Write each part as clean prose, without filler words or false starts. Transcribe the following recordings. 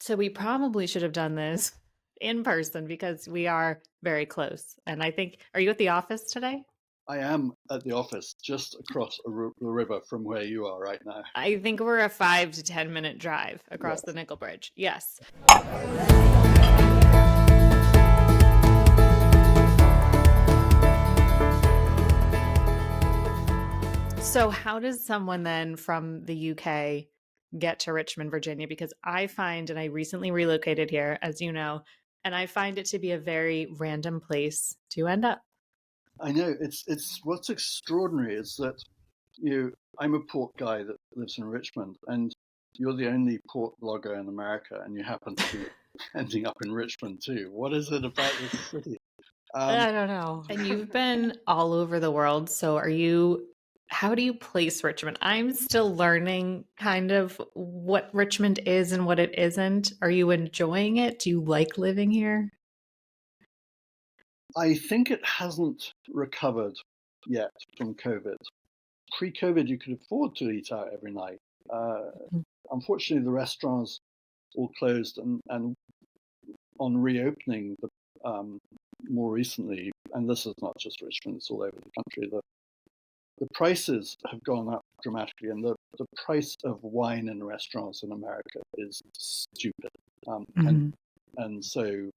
So we probably should have done this in person because we are very close. And I think, are you at the office today? I am at the office just across the river from where you are right now. I think we're a 5 to 10 minute drive across the Yes. Nickel Bridge. Yes. So, how does someone then from the UK get to Richmond, Virginia? Because I find, and I recently relocated here, as you know, and I find it to be a very random place to end up. I know it's what's extraordinary is that I'm a port guy that lives in Richmond, and you're the only port blogger in America, and you happen to be ending up in Richmond too. What is it about this city? Um, I don't know. And you've been all over the world. So, how do you place Richmond? I'm still learning kind of what Richmond is and what it isn't. Are you enjoying it? Do you like living here? I think it hasn't recovered yet from COVID. Pre-COVID, you could afford to eat out every night. Uh, Unfortunately, the restaurants all closed, and on reopening more recently, and this is not just Richmond, it's all over the country, the prices have gone up dramatically, and the price of wine in restaurants in America is stupid. Um, and Mm-hmm. and so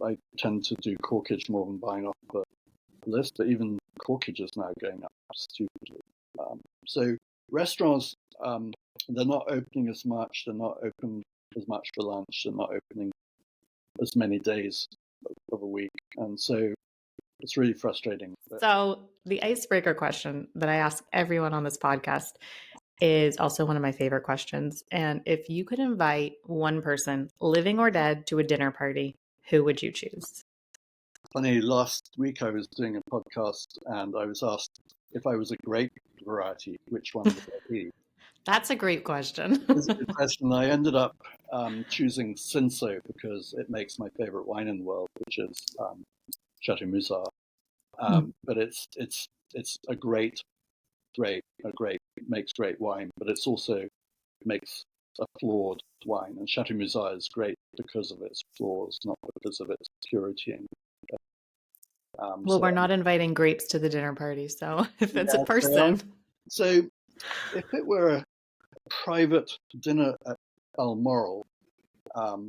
I tend to do corkage more than buying off the list, but even corkage is now going up stupidly. So restaurants, they're not opening as much. They're not open as much for lunch. They're not opening as many days of a week, and so it's really frustrating. But So, the icebreaker question that I ask everyone on this podcast is also one of my favorite questions. And if you could invite one person, living or dead, to a dinner party, who would you choose? funny, last week I was doing a podcast, and I was asked if I was a grape variety, which one would I be? That's a great question. It's a good question. I ended up choosing Cinsault because it makes my favorite wine in the world, which is Chateau Musard. But it's a great grape. A grape makes great wine, but it's also makes a flawed wine. And Chateau Musard is great because of its flaws, not because of its purity. And Well, so we're not inviting grapes to the dinner party. So if it's a yeah, person, so if it were a private dinner at Balmoral, um,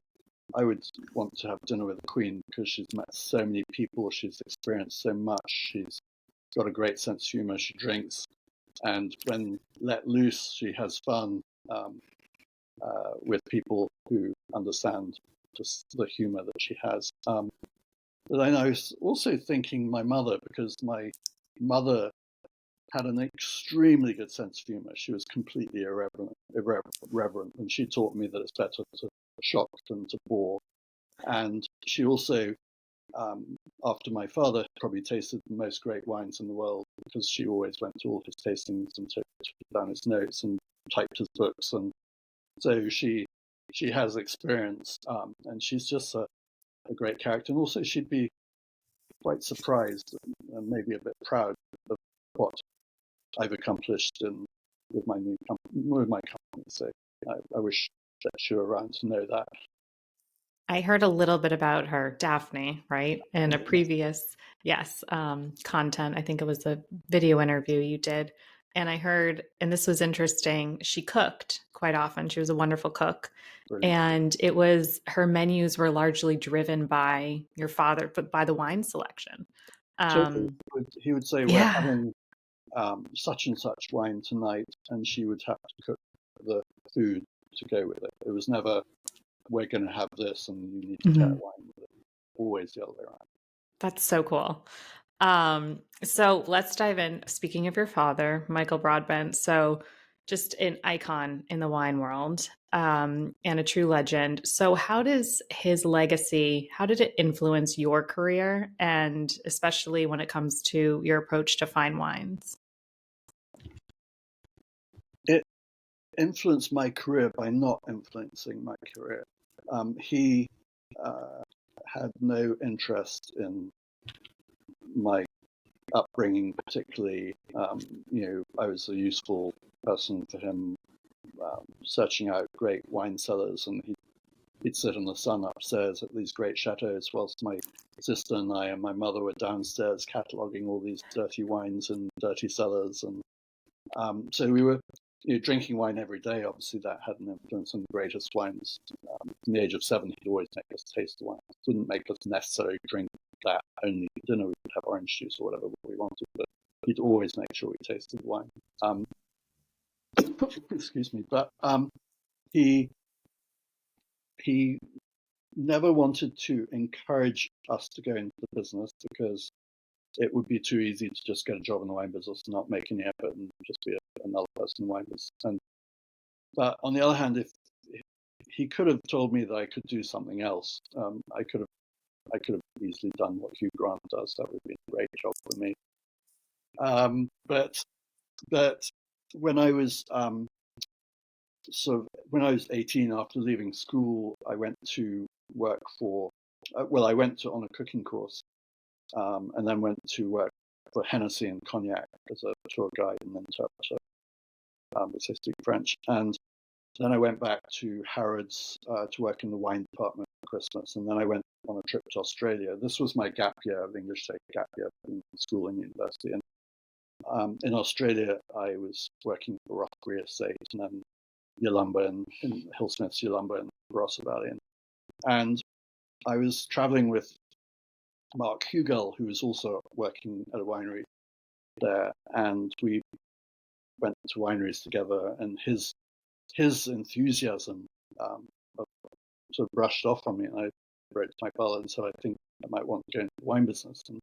I would want to have dinner with the Queen because she's met so many people, she's experienced so much, she's got a great sense of humor, she drinks, and when let loose, she has fun with people who understand just the humor that she has. But then I was also thinking my mother, because my mother had an extremely good sense of humor. She was completely irreverent, and she taught me that it's better to shock than to bore. And she also, after my father probably tasted the most great wines in the world, because she always went to all his tastings and took down his notes and typed his books, and so she has experience, and she's just a great character. And also, she'd be quite surprised and maybe a bit proud of what I've accomplished with my new with my company. So I wish that she were around to know that. I heard a little bit about her, Daphne, right? In a previous, yes, content. I think it was a video interview you did. And I heard, and this was interesting, she cooked quite often. She was a wonderful cook. Brilliant. And it was her menus were largely driven by your father, but by the wine selection. Totally. Um, He would say, "We're yeah. having such and such wine tonight," and she would have to cook the food to go with it. It was never, "We're going to have this, and you need to pair Mhm. wine with it." Always the other way around. That's so cool. So let's dive in. Speaking of your father, Michael Broadbent, so just an icon in the wine world, and a true legend. So how does his legacy, how did it influence your career, and especially when it comes to your approach to fine wines? It influenced my career by not influencing my career. He uh, had no interest in my upbringing, particularly. I was a useful person for him searching out great wine cellars, and he'd sit in the sun upstairs at these great chateaus, whilst my sister and I and my mother were downstairs cataloguing all these dirty wines and dirty cellars. And so we were drinking wine every day. Obviously, that had an influence on the greatest wines. From the age of 7, he'd always make us taste the wine. It wouldn't make us necessarily drink that only for dinner. We could have orange juice or whatever we wanted, but he'd always make sure we tasted the wine. Excuse me. But he never wanted to encourage us to go into the business because it would be too easy to just get a job in the wine business and not make any effort and just be another person in the wine business. But on the other hand, if he could have told me that I could do something else, I could have easily done what Hugh Grant does. That would be a great job for me. But when I was when I was 18, after leaving school, I went to work for. I went on a cooking course, and then went to work for Hennessy and Cognac as a tour guide and interpreter, because I speak French. And then I went back to Harrods to work in the wine department for Christmas, and then I went on a trip to Australia. This was my gap year, of English gap year in school and university. And in Australia, I was working for Rothbury Estate and then Yalumba and Hillsmith's Yalumba in the Barossa Valley. And I was traveling with Mark Hugel, who was also working at a winery there, and we went to wineries together, and his enthusiasm sort of brushed off on me, and I wrote to my father and said, I think I might want to go into the wine business. And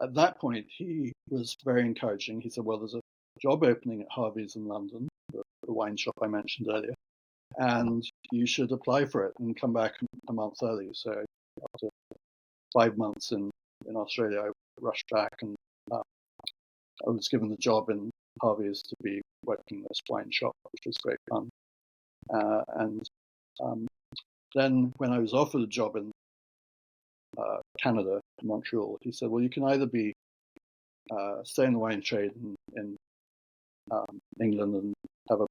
at that point, he was very encouraging. He said, well, there's a job opening at Harvey's in London, the wine shop I mentioned earlier, and you should apply for it and come back a month early. So after 5 months in Australia, I rushed back, and I was given the job in Harvey's to be working in this wine shop, which was great fun. Then when I was offered a job in Canada, Montreal, he said, well, you can either stay in the wine trade in England and have an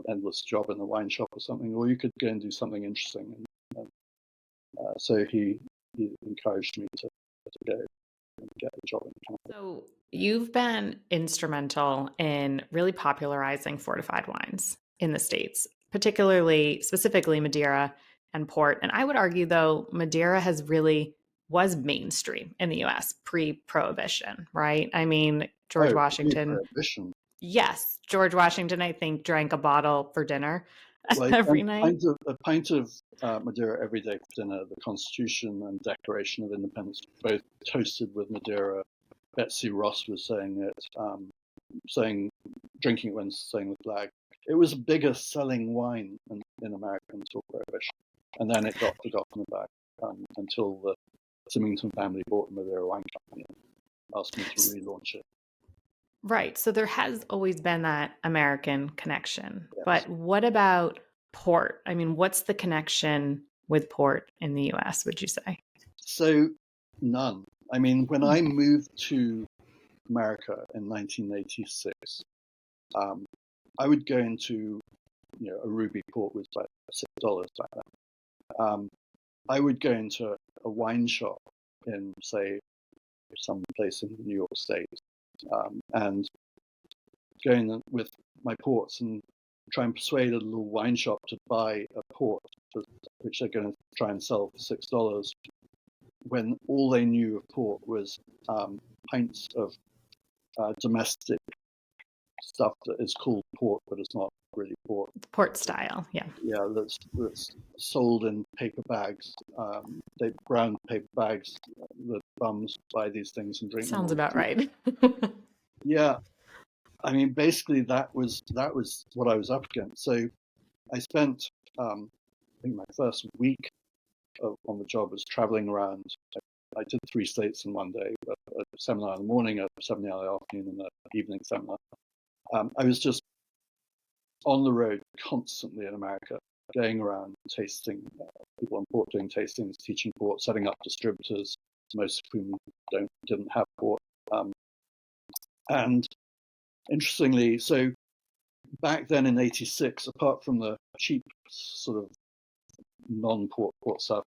endless job in the wine shop or something, or you could go and do something interesting. So he encouraged me to go and get a job in Canada. So you've been instrumental in really popularizing fortified wines in the States, specifically Madeira and port. And I would argue, though, Madeira was mainstream in the US pre-prohibition, right? I mean, George Washington. Pre-prohibition. Yes, George Washington, I think, drank a bottle for dinner every night. A pint of Madeira every day for dinner. The Constitution and Declaration of Independence both toasted with Madeira. Betsy Ross was saying it, drinking it when saying the flag. It was the biggest selling wine in America until Prohibition, and then it got forgotten about until the Symington family bought the Madeira Wine Company and asked me to relaunch it. Right. So there has always been that American connection. Yes. But what about port? I mean, what's the connection with port in the US, would you say? So none. I mean, when I moved to America in 1986, I would go into, a ruby port was like $6 back then. I would go into a wine shop in, say, some place in New York State, and go in with my ports and try and persuade a little wine shop to buy a port, which they're going to try and sell for $6, when all they knew of port was pints of domestic stuff that is called port, but it's not really port. Port style, yeah. Yeah, that's sold in paper bags. They brown paper bags. The bums buy these things and drink them. Sounds about right. Yeah, I mean, basically that was what I was up against. So I spent, I think my first week on the job was traveling around. I did 3 states in one day, a seminar in the morning, a seminar in the afternoon, and an evening seminar. I was just on the road constantly in America, going around tasting, people on port doing tastings, teaching port, setting up distributors, most of whom didn't have port. And interestingly, so back then in '86, apart from the cheap sort of non-port stuff,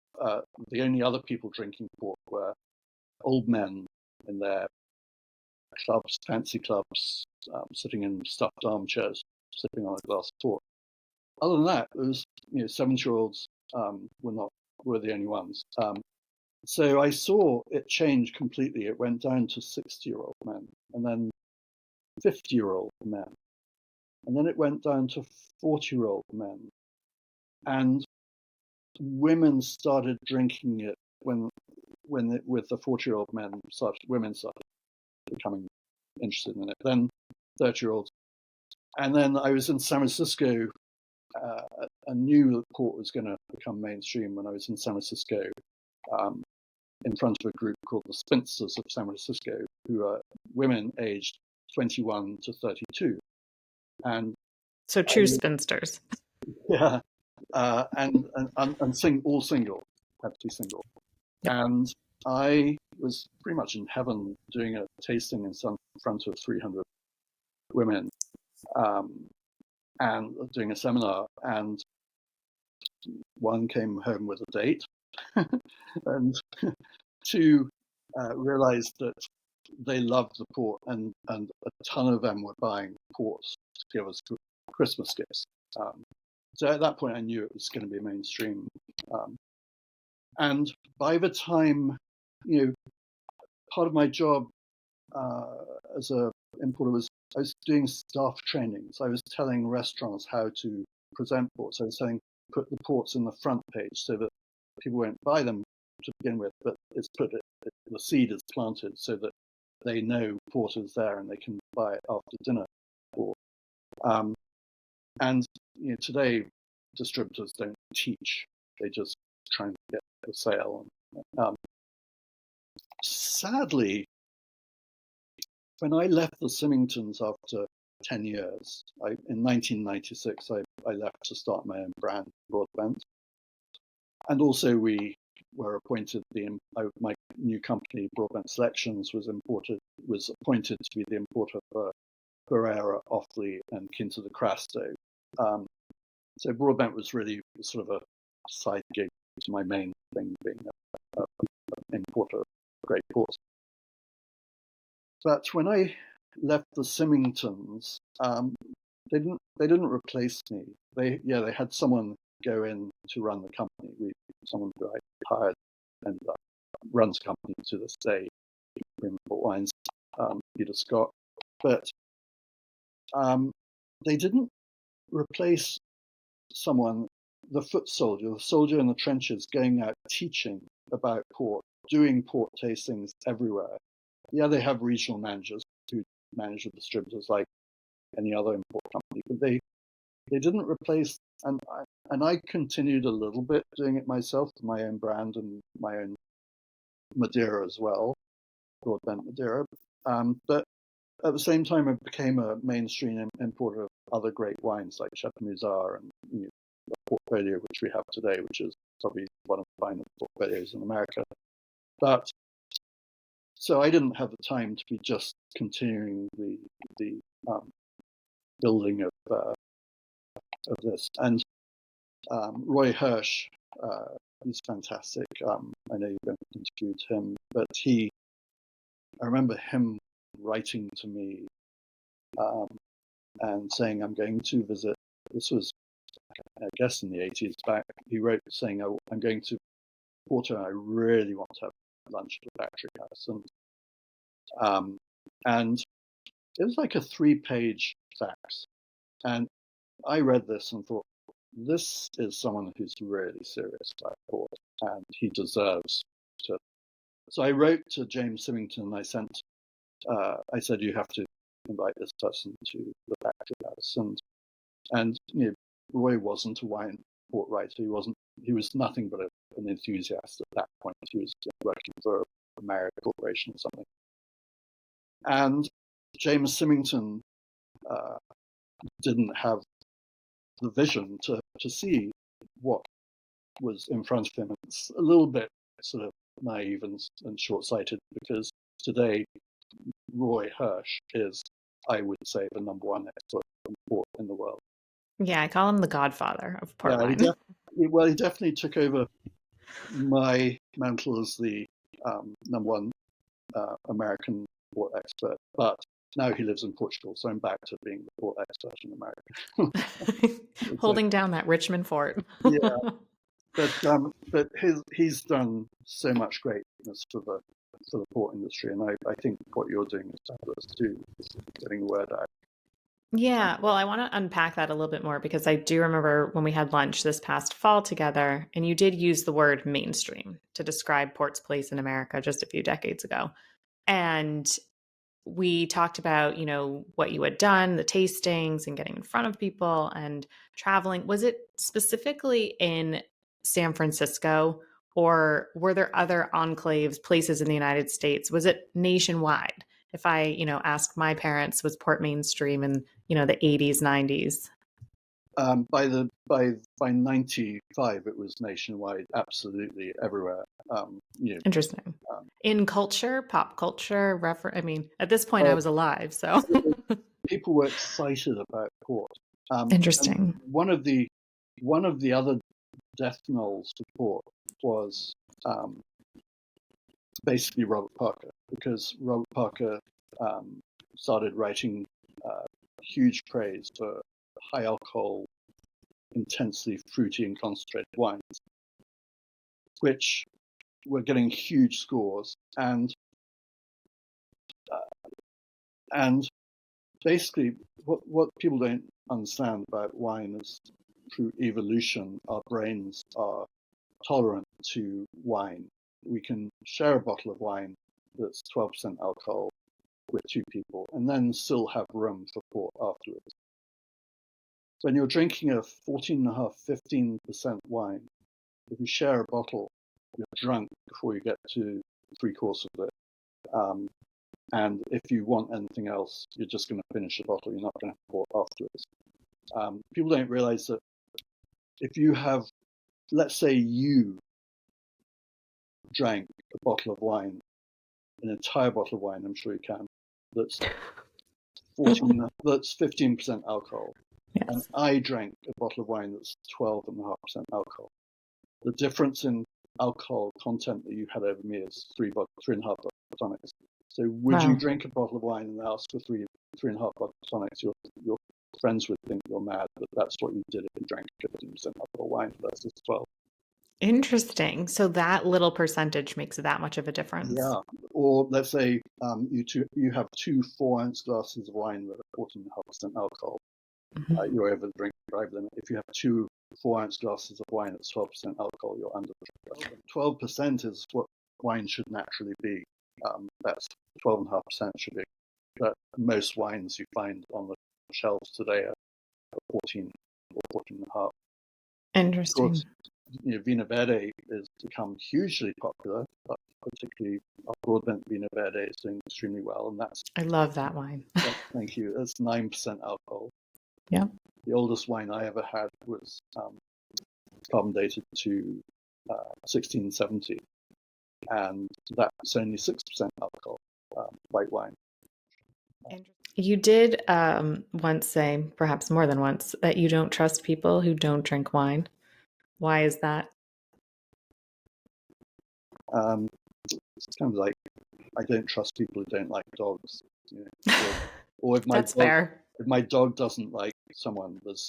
the only other people drinking port were old men in their clubs, fancy clubs, sitting in stuffed armchairs, sipping on a glass of port. Other than that, it was 7-year-olds were the only ones. So I saw it change completely. It went down to 60-year-old men, and then 50-year-old men, and then it went down to 40-year-old men, and women started drinking it with the 40-year-old men women started becoming interested in it. Then 30-year-olds, and then I was in San Francisco. I knew that port was going to become mainstream when I was in San Francisco, in front of a group called the Spinsters of San Francisco, who are women aged 21 to 32, and So true spinsters. yeah, and all single, had to be single, Yep. and I was pretty much in heaven doing a tasting in front of 300 women, and doing a seminar, and one came home with a date, and two realized that they loved the port, and a ton of them were buying ports to give us Christmas gifts. So at that point, I knew it was going to be mainstream. And by the time, part of my job as an importer was I was doing staff trainings. I was telling restaurants how to present ports. I was saying put the ports in the front page so that people won't buy them to begin with, but the seed is planted so that they know port is there and they can buy it after dinner. And today distributors don't teach; they just try and get the sale. Sadly, when I left the Symingtons after 10 years, in 1996, I left to start my own brand, Broadbent. And also we were appointed, my new company, Broadbent Selections, was appointed to be the importer for Barrera, Offaly, and Quinta de Crasto. So Broadbent was really sort of a side gig to my main thing, being an importer of great ports. But when I left the Symingtons, they didn't replace me. They had someone go in to run the company. Someone who I hired and runs the company to this day, Premium Port Wines, Peter Scott. But they didn't replace someone, the foot soldier, the soldier in the trenches, going out teaching about port, doing port tastings everywhere. Yeah, they have regional managers who manage the distributors like any other import company, but they didn't replace. And I continued a little bit doing it myself, my own brand and my own Madeira as well, Broadbent Madeira. But at the same time, I became a mainstream importer of other great wines like Chateauneuf and the portfolio which we have today, which is probably one of the finest portfolios in America. But so I didn't have the time to be just continuing the building of this. And Roy Hirsch, he's fantastic. I know you've interviewed him, but I remember him writing to me and saying, I'm going to visit. This was, I guess, in the 80s back. He wrote saying, I'm going to Porto. I really want to have lunch at the Factory House. And it was like a 3-page fax. And I read this and thought, this is someone who's really serious about port, and he deserves to. So I wrote to James Symington, and I said, you have to invite this person to the Factory House. And Roy wasn't a wine port writer. He was nothing but an enthusiast at that point. He was working for a Marriott Corporation or something. And James Symington didn't have the vision to see what was in front of him. It's a little bit sort of naive and short-sighted, because today Roy Hirsch is I would say, the number one export of port in the world. Yeah, I call him the godfather of port Yeah, wine. he definitely took over my mantle as the number one American port expert, but now he lives in Portugal, so I'm back to being the port expert in America. So, Holding down that Richmond fort. yeah, but he's done so much greatness for the port industry, and I think what you're doing is fabulous too, is getting the word out. Yeah, well, I want to unpack that a little bit more because I do remember when we had lunch this past fall together, and you did use the word mainstream to describe port's place in America just a few decades ago. And we talked about, what you had done, the tastings and getting in front of people and traveling. Was it specifically in San Francisco, or were there other enclaves, places in the United States? Was it nationwide? If I, ask my parents, was port mainstream in, the 80s, 90s? By '95, it was nationwide, absolutely everywhere. Interesting. Um, In culture, pop culture, I mean, at this point I uh, was alive, so People were excited about port. And interesting. one of the other death knells for port was um, basically Robert Parker, because Robert Parker started writing uh, huge praise for high alcohol, intensely fruity and concentrated wines, which were getting huge scores, and basically what people don't understand about wine is, through evolution, our brains are tolerant to wine. We can share a bottle of wine that's 12% alcohol with two people and then still have room for port afterwards. When you're drinking a 14.5, 15% wine, if you share a bottle, you're drunk before you get to three-quarters of it. And if you want anything else, you're just going to finish the bottle. You're not going to pour afterwards. People don't realize that if you have, let's say you drank a bottle of wine, an entire bottle of wine, I'm sure you can, that's 15% alcohol, and Yes. I drank a bottle of wine that's 12.5% alcohol. The difference in alcohol content that you had over me is 3.5 bottles of tonics. So would you Wow. drink a bottle of wine and ask for 3.5 bottles of tonics? Your friends would think you're mad, but that's what you did if you drank 15% alcohol wine versus 12. Interesting. So that little percentage makes that much of a difference. Yeah. Or let's say you have 2 4-ounce glasses of wine that are 14.5% alcohol. Mhm. You're over the drink drive limit. If you have 2 4-ounce glasses of wine at 12% alcohol, you're under the drink drive limit. 12% is what wine should naturally be. That's 12.5% should be. But most wines you find on the shelves today are 14 or 14.5. Of Interesting. course, Vino Verde has become hugely popular, but particularly our Broadbent Vino Verde is doing extremely well, and I love that wine. thank you. It's 9% alcohol. Yeah. The oldest wine I ever had was carbon dated to 1670, and that's only 6% alcohol, white wine. You did once say, perhaps more than once, that you don't trust people who don't drink wine. Why is that? Um, it's kind of like I don't trust people who don't like dogs. Or That's fair. if my dog doesn't like someone, there's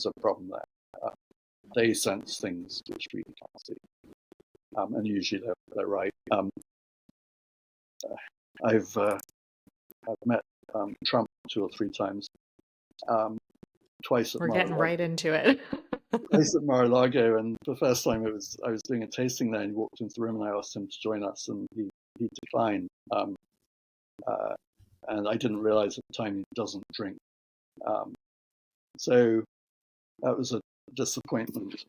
a problem there. They sense things which we can't see, and usually they're right. I've met Trump 2 or 3 times, twice at We're getting Mar-a-Lago. right into it. Twice at Mar-a-Lago, and the first time I was doing a tasting there, and he walked into the room, and I asked him to join us, and he declined. And I didn't realize at the time he doesn't drink. So that was a disappointment.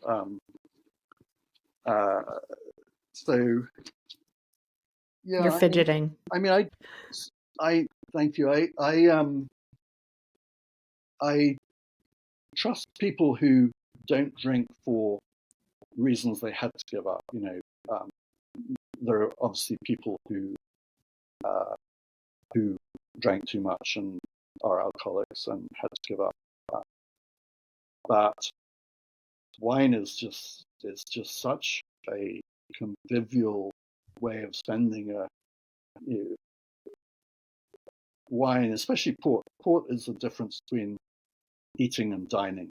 So yeah, You're fidgeting. I mean, I thank you. I trust people who don't drink for reasons they had to give up. There are obviously people who drank too much and are alcoholics and had to give up. But wine is just such a convivial way of spending wine, especially port. Port is the difference between eating and dining,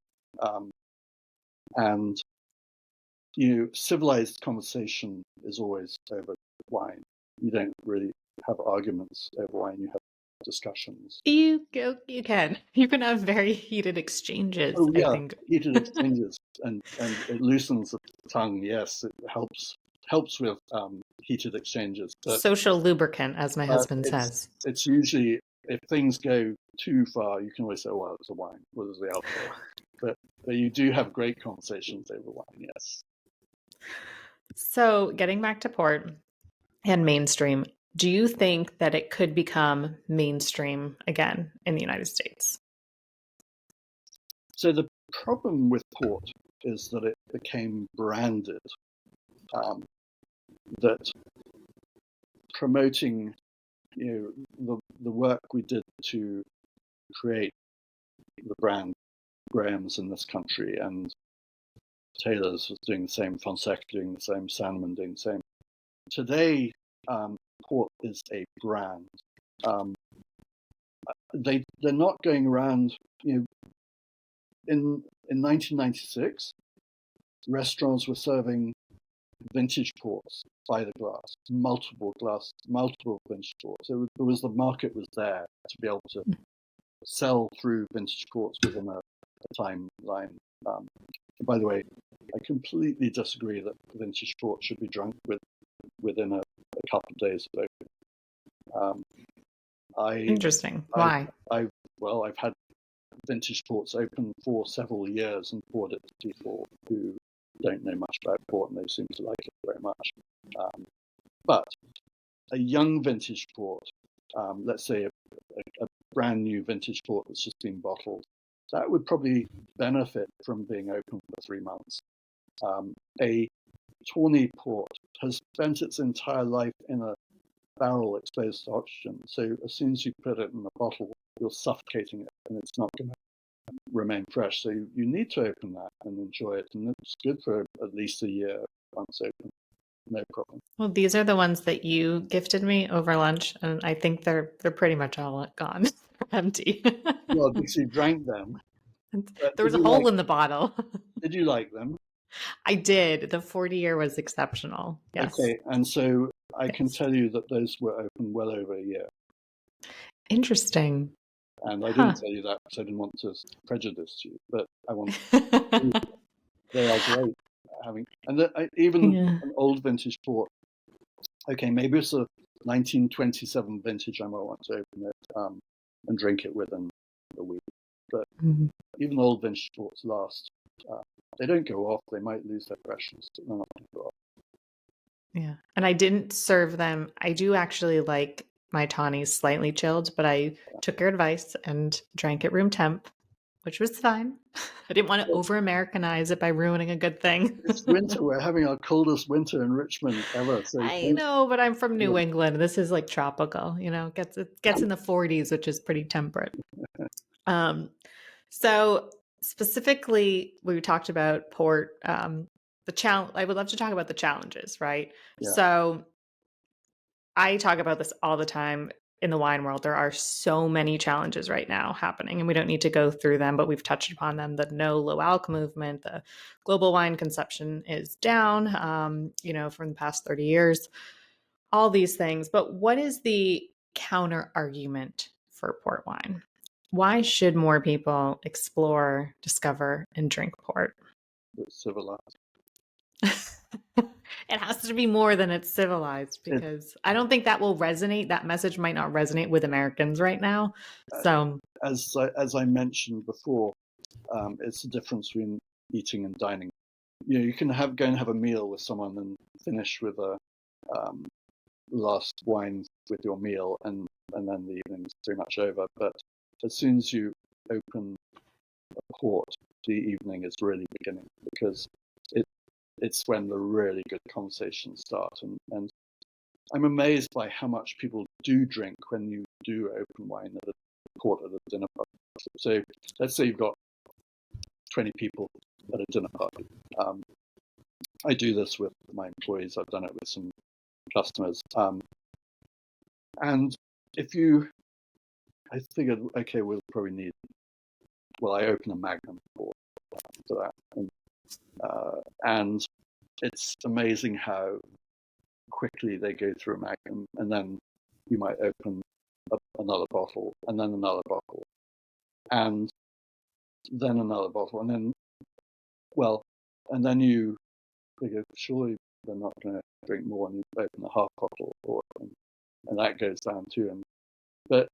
and civilized conversation is always over wine. You don't really have arguments over wine. You have discussions. You can. You can have very heated exchanges, Oh I yeah, think. heated exchanges, and it loosens the tongue. Yes, it helps with heated exchanges. But Social lubricant, as my husband says. it's usually, if things go too far, you can always say, "Well, it's a wine. What is the alcohol?" But you do have great conversations over wine. Yes. So, getting back to port and mainstream, do you think that it could become mainstream again in the United States? So the problem with port is that it became branded. That promoting, the work we did to create the brand Graham's in this country, and Taylor's was doing the same, Fonseca doing the same, Salmon doing the same. Today, port is a brand. They're not going around. In 1996, restaurants were serving vintage ports by the glass, multiple vintage ports. There was the market was there to be able to sell through vintage ports within a timeline. By the way, I completely disagree that vintage port should be drunk within a couple of days of opening. Interesting. Why? I've had vintage ports open for several years and poured it to people who don't know much about port, and they seem to like it very much. But a young vintage port, let's say a brand new vintage port that's just been bottled, that would probably benefit from being open for 3 months. A tawny port has spent its entire life in a barrel exposed to oxygen, so as soon as you put it in a bottle, you're suffocating it, and it's not going to remain fresh. So you need to open that and enjoy it, and it's good for at least a year once open. No problem. Well, these are the ones that you gifted me over lunch, and I think they're pretty much all gone, empty. Well, because you drank them. There was a hole in the bottle. Did you like them? I did. The 40-year was exceptional. Yes. Okay, and so I can tell you that those were open well over a year. Interesting. And I didn't tell you that because I didn't want to prejudice you, but I want they are great. Even an old vintage port. Okay, maybe it's a 1927 vintage. I might want to open it and drink it within a week. But even old vintage ports last. They don't go off. They might lose their freshness, but they're not going to go off. Yeah, and I didn't serve them. I do actually like my tawnies slightly chilled, but I took your advice and drank it room temp, which was fine. I didn't want to over-Americanize it by ruining a good thing. It's winter. We're having our coldest winter in Richmond ever. So I know, but I'm from New England. This is like tropical. It gets in the 40s, which is pretty temperate. So specifically, we talked about port. The challenge. I would love to talk about the challenges, right? Yeah. So I talk about this all the time in the wine world. There are so many challenges right now happening, and we don't need to go through them, but we've touched upon them. The no low alc movement, the global wine consumption is down, from the past 30 years, all these things. But what is the counter argument for port wine? Why should more people explore, discover, and drink port? It's civilized. It has to be more than it's civilized, because I don't think that will resonate. That message might not resonate with Americans right now. So, as I mentioned before, it's the difference between eating and dining. You can go and have a meal with someone and finish with a last wine with your meal, and then the evening's pretty much over. But as soon as you open a port, the evening is really beginning, because it's when the really good conversations start. And I'm amazed by how much people do drink when you do open wine at a port at a dinner party. So let's say you've got 20 people at a dinner party. I do this with my employees. I've done it with some customers. And I figured, okay, we'll probably need, I open a Magnum for that. And it's amazing how quickly they go through a Magnum, and then you might open another bottle, and then another bottle, and then another bottle, and then, and then you figure, surely they're not going to drink more, and you open a half bottle, and that goes down too. But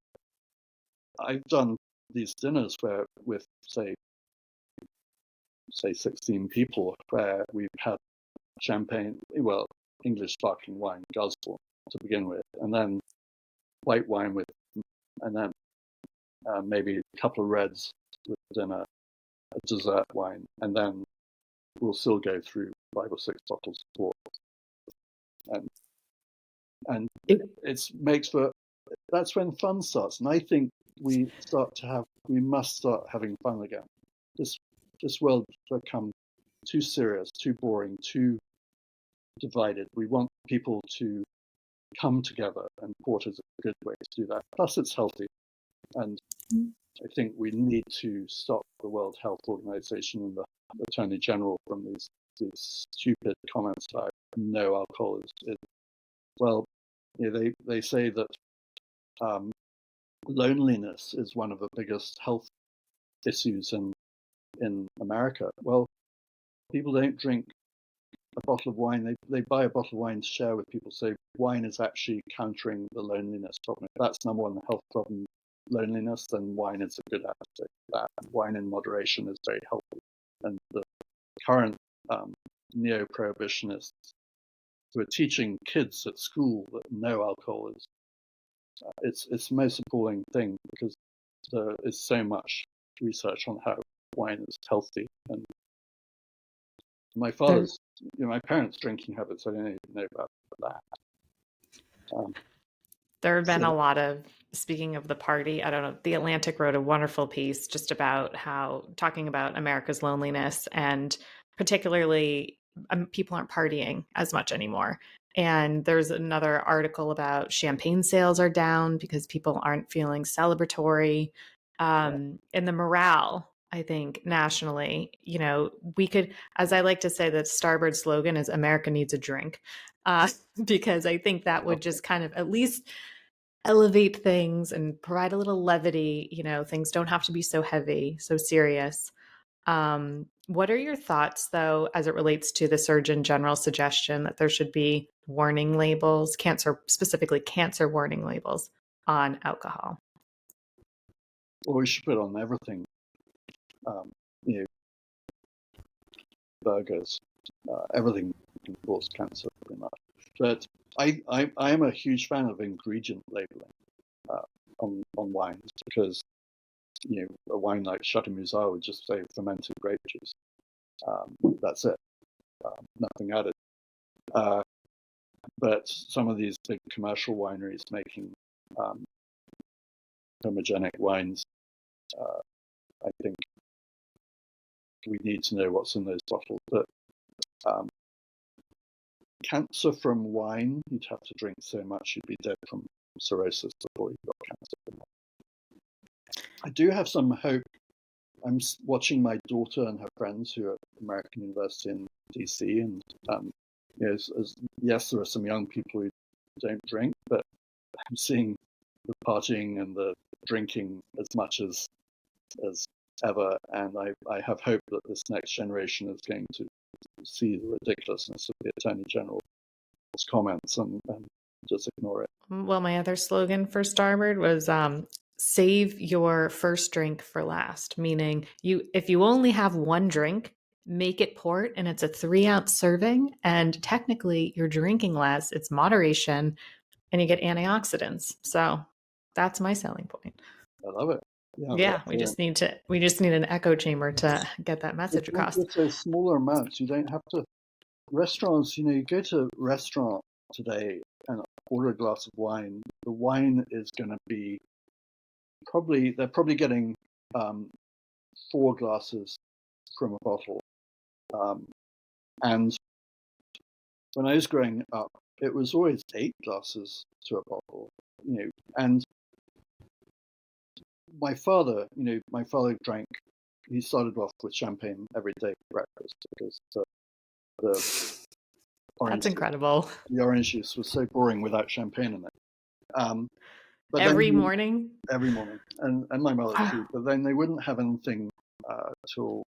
I've done these dinners where with say 16 people, where we've had champagne, English sparkling wine, Guzzle to begin with, and then white wine and then maybe a couple of reds with dinner, a dessert wine, and then we'll still go through 5 or 6 bottles of port. And that's when fun starts. And I think we must start having fun again. This world has become too serious, too boring, too divided. We want people to come together, and port is a good way to do that. Plus, it's healthy. And I think we need to stop the World Health Organization and the Attorney General from these stupid comments about no alcohol is they say that loneliness is one of the biggest health issues in America. Well, people don't drink a bottle of wine. They buy a bottle of wine to share with people. So wine is actually countering the loneliness problem. If that's number one, the health problem, loneliness, then wine is a good aspect of that. Wine in moderation is very healthy. And the current neo-prohibitionists who are teaching kids at school that no alcohol is, it's the most appalling thing, because there is so much research on how wine is healthy. And my parents' drinking habits, I don't even know about that. There have been a lot of, speaking of the party, I don't know, The Atlantic wrote a wonderful piece just about talking about America's loneliness, and particularly people aren't partying as much anymore. And there's another article about champagne sales are down because people aren't feeling celebratory. And the morale, I think, nationally, we could, as I like to say, the Starboard slogan is America needs a drink, because I think that would just kind of at least elevate things and provide a little levity. Things don't have to be so heavy, so serious. What are your thoughts, though, as it relates to the Surgeon General's suggestion that there should be warning labels, specifically cancer warning labels on alcohol? Well, we should put on everything. Burgers, everything can cause cancer, pretty much. But I am a huge fan of ingredient labeling on wines, because a wine like Chateau Musard would just say fermented grape juice. That's it, nothing added. But some of these big commercial wineries making homogenic wines, I think we need to know what's in those bottles. But cancer from wine, you'd have to drink so much you'd be dead from cirrhosis before you got cancer. I do have some hope. I'm watching my daughter and her friends who are at American University in DC, and yes, there are some young people who don't drink, but I'm seeing the partying and the drinking as much as ever, and I have hope that this next generation is going to see the ridiculousness of the Attorney General's comments and just ignore it. Well, my other slogan for Starboard was save your first drink for last, meaning if you only have one drink, make it port, and it's a 3-ounce serving, and technically you're drinking less. It's moderation, and you get antioxidants. So that's my selling point. I love it. Yeah, we just need an echo chamber to get that message across. It's a smaller amounts. You don't have to. Restaurants, you go to a restaurant today and order a glass of wine, the wine is going to be they're probably getting 4 glasses from a bottle. And when I was growing up, it was always 8 glasses to a bottle, and my father drank. He started off with champagne every day for breakfast because the That's orange incredible. the orange juice was so boring without champagne in it. But Every morning? Every morning, and my mother too. But then they wouldn't have anything till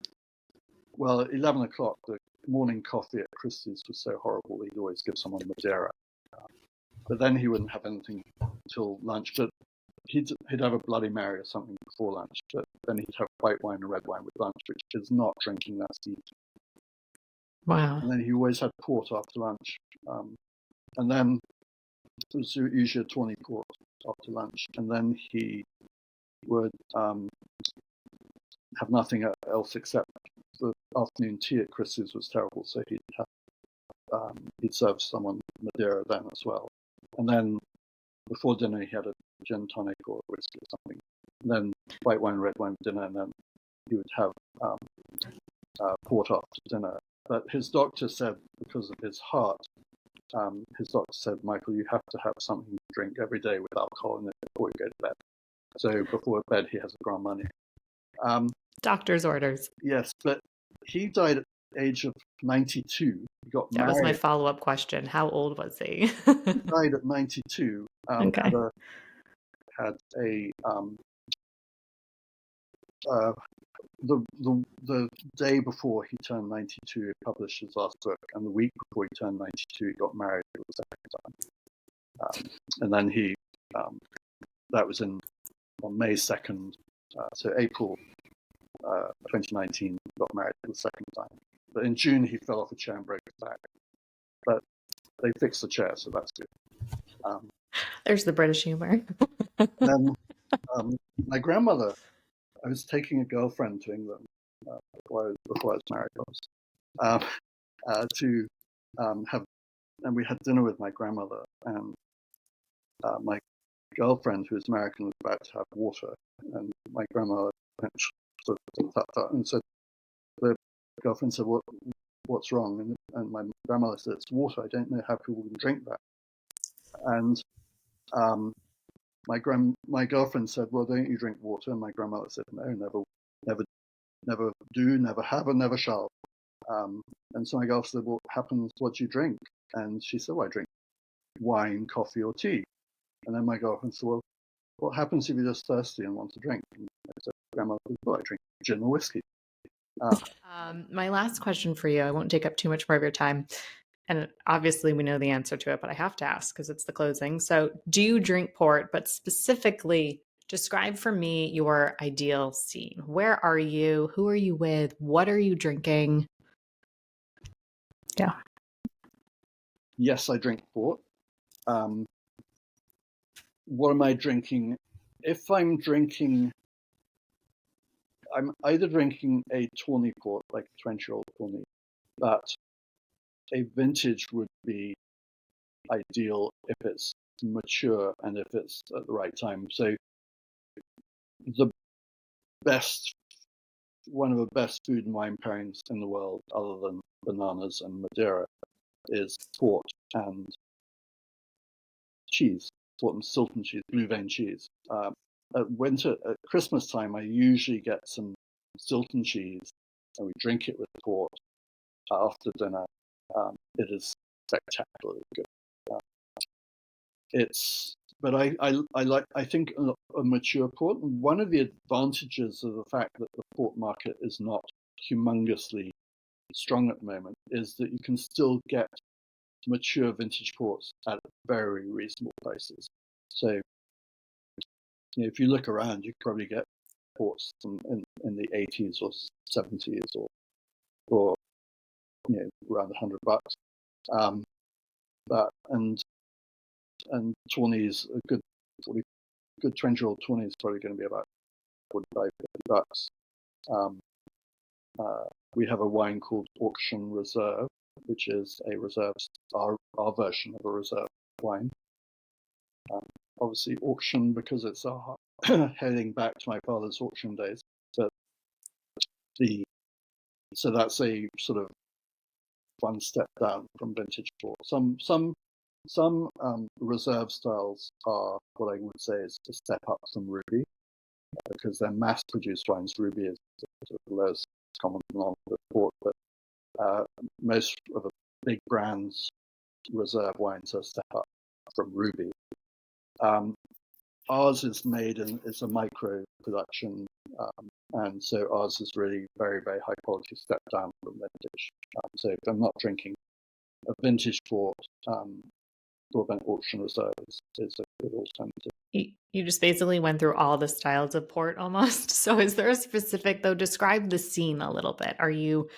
11 o'clock. The morning coffee at Christie's was so horrible. He'd always give someone Madeira. But then he wouldn't have anything till lunch. But he'd have a Bloody Mary or something before lunch. But then he'd have white wine and red wine with lunch, which is not drinking, that's eating. Wow. And then he always had port after lunch. And then it was usually a tawny port after lunch. And then he would have nothing else except the afternoon tea at Christie's was terrible. So he'd serve someone Madeira then as well. And then before dinner, he had a gin tonic or whiskey or something. And then white wine, red wine for dinner, and then he would have port after dinner. But his doctor said, because of his heart, his doctor said, Michael, you have to have something to drink every day with alcohol in it before you go to bed. So before bed, he has a Grand Marnier. Doctor's orders. Yes, but he died at the age of 92. He got married. That was my follow-up question. How old was he? He died at 92. Okay. Had the day before he turned 92, he published his last book, and the week before he turned 92, he got married for the second time. And then that was on May 2nd, so April 2019, he got married for the second time. But in June, he fell off a chair and broke his back. But they fixed the chair, so that's good. There's the British humor. Then my grandmother, I was taking a girlfriend to England before I was married, to have, and we had dinner with my grandmother, and my girlfriend, who was American, was about to have water, and my grandmother sort of and so the girlfriend said, "What's wrong?" And my grandmother said, "It's water. I don't know how people can drink that." And my girlfriend said, "Well, don't you drink water?" And my grandmother said, "No, never do, never have, and never shall." And so my girlfriend said, "What do you drink?" And she said, "Well, I drink wine, coffee, or tea." And then my girlfriend said, "Well, what happens if you're just thirsty and want to drink?" And I said, "Grandmother, well, I drink gin or whiskey." My last question for you, I won't take up too much more of your time. And obviously we know the answer to it, but I have to ask because it's the closing. So do you drink port, but specifically describe for me your ideal scene? Where are you? Who are you with? What are you drinking? Yeah. Yes, I drink port. What am I drinking? If I'm drinking, I'm either drinking a tawny port, like a 20-year-old tawny, but a vintage would be ideal if it's mature and if it's at the right time. So one of the best food and wine pairings in the world, other than bananas and Madeira, is port and cheese, port and Stilton cheese, blue vein cheese. At Christmas time, I usually get some Stilton cheese and we drink it with port after dinner. It is spectacularly good. But I think a mature port. One of the advantages of the fact that the port market is not humongously strong at the moment is that you can still get mature vintage ports at very reasonable prices. So, if you look around, you can probably get ports in the 80s or 70s or around $100. And tawnies, a good 20-year-old tawny is probably going to be about $45-50. We have a wine called Auction Reserve, which is a reserve, our version of a reserve wine. Obviously, auction because it's heading back to my father's auction days. But so that's a sort of one step down from vintage port. Some reserve styles are what I would say is a step up from ruby, because they're mass-produced wines. Ruby is the lowest common denominator port, but most of the big brands' reserve wines are step up from ruby. Ours is made and it's a micro production, and so ours is really very, very high quality, step down from vintage. So if I'm not drinking a vintage port, Broadbent Auction Reserve is a good alternative. You just basically went through all the styles of port almost. So is there a specific, though, describe the scene a little bit. Are you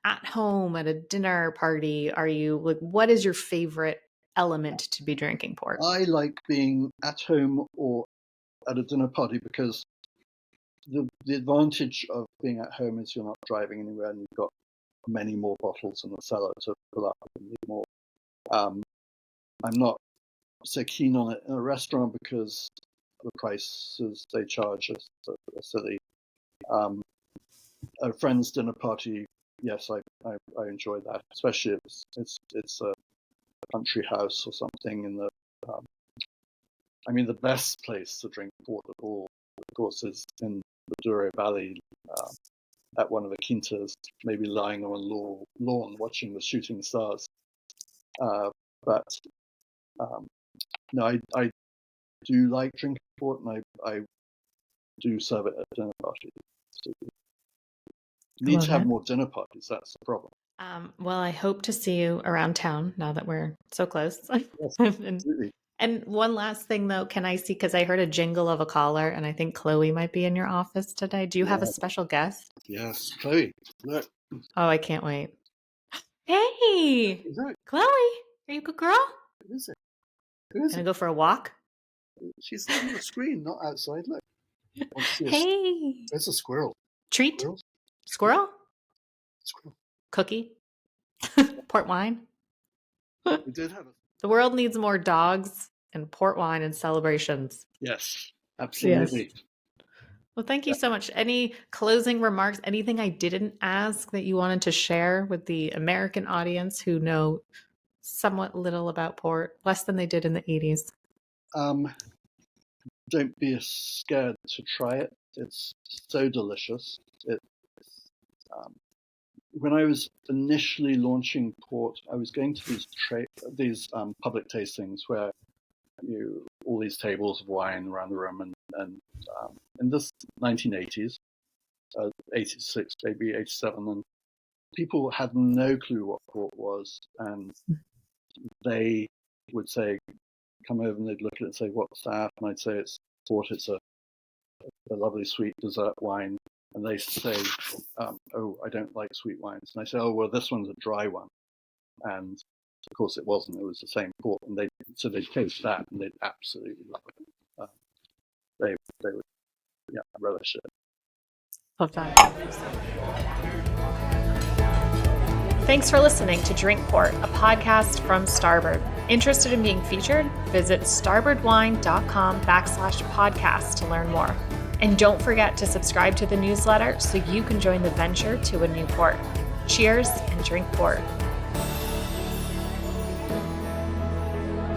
at home at a dinner party? Are you like, what is your favorite element to be drinking port? I like being at home or at a dinner party because the advantage of being at home is you're not driving anywhere and you've got many more bottles in the cellar to fill up and need more. I'm not so keen on it in a restaurant because the prices they charge are silly. A friend's dinner party, yes, I enjoy that, especially if it's a country house or something in the. The best place to drink port of all, of course, is in the Douro Valley, at one of the quintas, maybe lying on a lawn watching the shooting stars. But no, I do like drinking port, and I do serve it at dinner parties. So need to have more dinner parties. That's the problem. Well, I hope to see you around town now that we're so close. Yes, absolutely. And one last thing, though, can I see, because I heard a jingle of a caller, and I think Chloe might be in your office today. Do you have a special guest? Yes, Chloe. Look. Oh, I can't wait. Hey, Chloe, are you a good girl? Who is it? Who is it? Gonna go for a walk? She's on the screen, not outside. Look. Hey. There's a squirrel. Treat? Squirrel? Squirrel. Cookie? Port wine? We did have The world needs more dogs and port wine and celebrations. Yes, absolutely. Yes. Well, thank you so much. Any closing remarks, anything I didn't ask that you wanted to share with the American audience who know somewhat little about port, less than they did in the 80s? Don't be scared to try it. It's so delicious. When I was initially launching port, I was going to these public tastings where all these tables of wine around the room, and in this 1980s, 86, maybe 87, and people had no clue what port was, and they would say, come over, and they'd look at it and say, what's that? And I'd say, it's port. It's a lovely sweet dessert wine. And they say, oh, I don't like sweet wines. And I say, oh, well, this one's a dry one. And of course it wasn't. It was the same port. And they'd taste that and they'd absolutely love it. They would relish it. Love that. Thanks for listening to Drink Port, a podcast from Starboard. Interested in being featured? Visit starboardwine.com/podcast to learn more. And don't forget to subscribe to the newsletter so you can join the venture to a new port. Cheers and drink port.